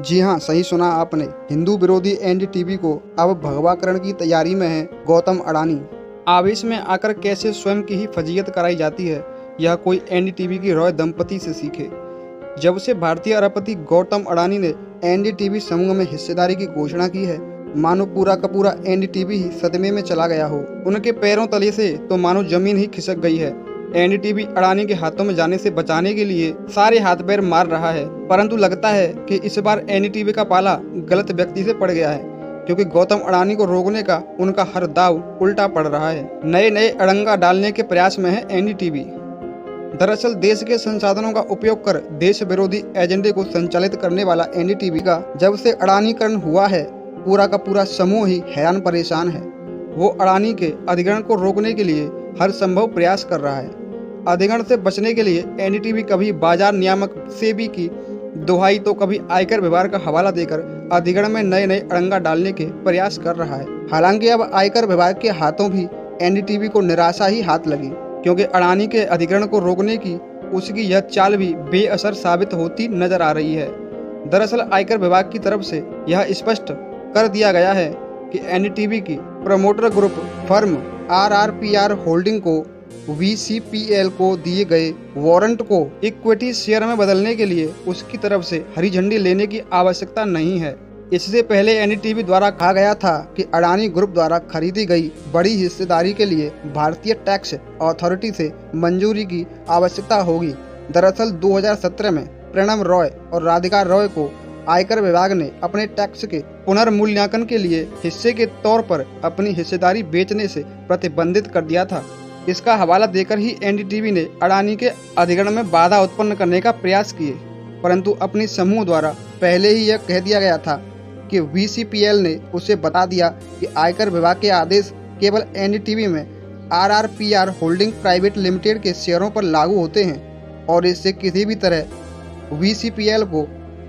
जी हाँ, सही सुना आपने। हिंदू विरोधी एनडीटीवी को अब भगवाकरण की तैयारी में है गौतम अडानी। आवेश में आकर कैसे स्वयं की ही फजीयत कराई जाती है, यह कोई एनडीटीवी की रॉय दंपति से सीखे। जब से भारतीय अरबपति गौतम अडानी ने एनडीटीवी समूह में हिस्सेदारी की घोषणा की है, मानो पूरा का पूरा एनडीटीवी ही सदमे में चला गया हो। उनके पैरों तले से तो मानो जमीन ही खिसक गई है। एनडीटीवी अडानी के हाथों में जाने से बचाने के लिए सारे हाथ पैर मार रहा है, परंतु लगता है कि इस बार एनडीटीवी का पाला गलत व्यक्ति से पड़ गया है, क्योंकि गौतम अडानी को रोकने का उनका हर दाव उल्टा पड़ रहा है। नए नए अड़ंगा डालने के प्रयास में है एनडीटीवी। दरअसल देश के संसाधनों का उपयोग कर देश विरोधी एजेंडे को संचालित करने वाला एनडीटीवी का जब से अडानीकरण हुआ है, पूरा का पूरा समूह ही हैरान परेशान है। वो अडानी के अधिग्रहण को रोकने के लिए हर संभव प्रयास कर रहा है। अधिग्रहण से बचने के लिए एनडीटीवी कभी बाजार नियामक सेबी की दुहाई तो कभी आयकर विभाग का हवाला देकर अधिग्रहण में नए नए अड़ंगा डालने के प्रयास कर रहा है। हालांकि अब आयकर विभाग के हाथों भी एनडीटीवी को निराशा ही हाथ लगी, क्योंकि अडानी के अधिग्रहण को रोकने की उसकी यह चाल भी बेअसर साबित होती नजर आ रही है। दरअसल आयकर विभाग की तरफ से यह स्पष्ट कर दिया गया है कि एनडीटीवी की promoter group firm RRPR holding को वीसीपीएल को दिए गए वारंट को इक्विटी शेयर में बदलने के लिए उसकी तरफ से हरी झंडी लेने की आवश्यकता नहीं है। इससे पहले एनडीटीवी द्वारा कहा गया था कि अडानी ग्रुप द्वारा खरीदी गई बड़ी हिस्सेदारी के लिए भारतीय टैक्स अथॉरिटी से मंजूरी की आवश्यकता होगी। दरअसल 2017 में प्रणव रॉय और राधिका रॉय को आयकर विभाग ने अपने टैक्स के पुनर्मूल्यांकन के लिए हिस्से के तौर पर अपनी हिस्सेदारी बेचने से प्रतिबंधित कर दिया था। इसका हवाला देकर ही एनडीटीवी ने अडानी के अधिग्रहण में बाधा उत्पन्न करने का प्रयास किए, परंतु अपने समूह द्वारा पहले ही यह कह दिया गया था कि वीसीपीएल ने उसे बता दिया कि आयकर विभाग के आदेश केवल एनडीटीवी में आरआरपीआर होल्डिंग प्राइवेट लिमिटेड के शेयरों पर लागू होते हैं और इससे किसी भी तरह वीसीपीएल को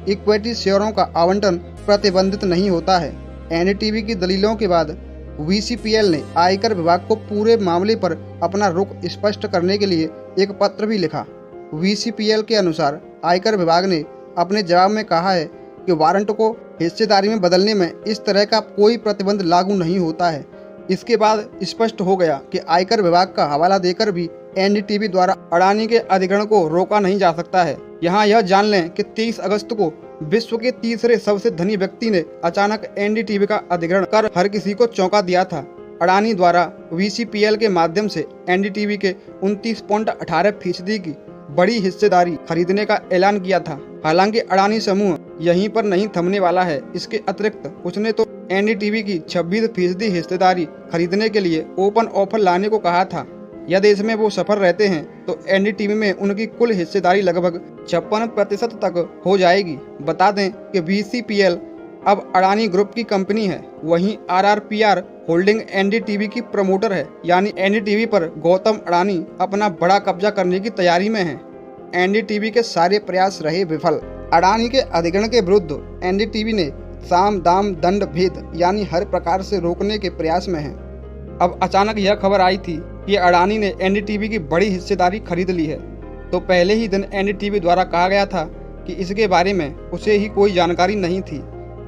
इक्विटी शेयरों का आवंटन प्रतिबंधित नहीं होता है। एनडीटीवी की दलीलों के बाद वीसीपीएल ने आयकर विभाग को पूरे मामले पर अपना रुख स्पष्ट करने के लिए एक पत्र भी लिखा। वीसीपीएल के अनुसार आयकर विभाग ने अपने जवाब में कहा है कि वारंट को हिस्सेदारी में बदलने में इस तरह का कोई प्रतिबंध लागू नहीं होता है। इसके बाद स्पष्ट हो गया कि आयकर विभाग का हवाला देकर भी एनडीटीवी द्वारा अडानी के अधिग्रहण को रोका नहीं जा सकता है। यहाँ यह जान लें कि 23 अगस्त को विश्व के तीसरे सबसे धनी व्यक्ति ने अचानक एनडीटीवी का अधिग्रहण कर हर किसी को चौंका दिया था। अडानी द्वारा वीसीपीएल के माध्यम से एनडीटीवी के 29.18% की बड़ी हिस्सेदारी खरीदने का ऐलान किया था। हालांकि अडानी समूह यहीं पर नहीं थमने वाला है। इसके अतिरिक्त उसने तो एनडीटीवी की 26% हिस्सेदारी खरीदने के लिए ओपन ऑफर लाने को कहा था। यदि इसमें वो सफल रहते हैं तो एनडीटीवी में उनकी कुल हिस्सेदारी लगभग 56% तक हो जाएगी। बता दें कि वीसीपीएल अब अडानी ग्रुप की कंपनी है, वहीं आरआरपीआर होल्डिंग एनडीटीवी की प्रमोटर है। यानी एनडीटीवी पर गौतम अडानी अपना बड़ा कब्जा करने की तैयारी में है। एनडीटीवी के सारे प्रयास रहे विफल। अडानी के अधिग्रहण के विरुद्ध एनडीटीवी ने साम दाम दंड भेद यानी हर प्रकार से रोकने के प्रयास में है। अब अचानक यह खबर आई थी कि अडानी ने एनडीटीवी की बड़ी हिस्सेदारी खरीद ली है, तो पहले ही दिन एनडीटीवी द्वारा कहा गया था कि इसके बारे में उसे ही कोई जानकारी नहीं थी।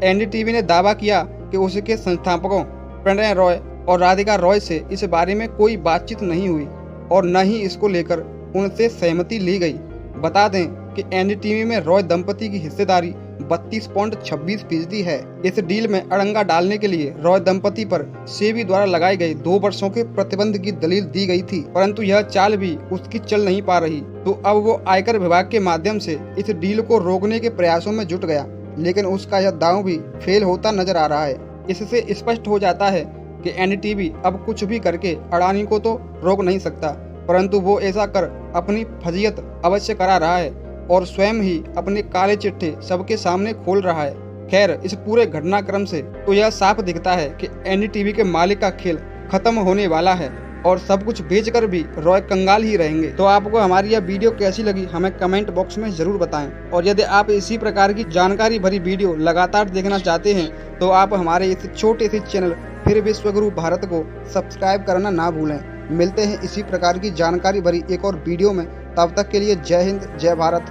एनडीटीवी ने दावा किया कि उसके संस्थापकों प्रणव रॉय और राधिका रॉय से इस बारे में कोई बातचीत नहीं हुई और न ही इसको लेकर उनसे सहमति ली गई। बता दें कि एनडीटीवी में रॉय दंपति की हिस्सेदारी 32.26% है। इस डील में अड़ंगा डालने के लिए रॉय दंपति पर सेबी द्वारा लगाए गए 2 वर्षों के प्रतिबंध की दलील दी गई थी, परंतु यह चाल भी उसकी चल नहीं पा रही, तो अब वो आयकर विभाग के माध्यम से इस डील को रोकने के प्रयासों में जुट गया। लेकिन उसका यह दांव भी फेल होता नजर आ रहा है। इससे स्पष्ट हो जाता है कि एनडीटीवी अब कुछ भी करके अडानी को तो रोक नहीं सकता, परंतु वो ऐसा कर अपनी फजीयत अवश्य करा रहा है और स्वयं ही अपने काले चिट्ठे सबके सामने खोल रहा है। खैर, इस पूरे घटनाक्रम से तो यह साफ दिखता है कि एनडीटीवी के मालिक का खेल खत्म होने वाला है और सब कुछ बेचकर भी रॉय कंगाल ही रहेंगे। तो आपको हमारी यह वीडियो कैसी लगी हमें कमेंट बॉक्स में जरूर बताएं, और यदि आप इसी प्रकार की जानकारी भरी वीडियो लगातार देखना चाहते हैं तो आप हमारे इस छोटे से चैनल फिर विश्वगुरु भारत को सब्सक्राइब करना ना भूलें। मिलते हैं इसी प्रकार की जानकारी भरी एक और वीडियो में। तब तक के लिए जय हिंद, जय भारत,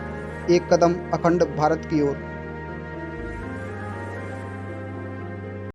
एक कदम अखंड भारत की ओर।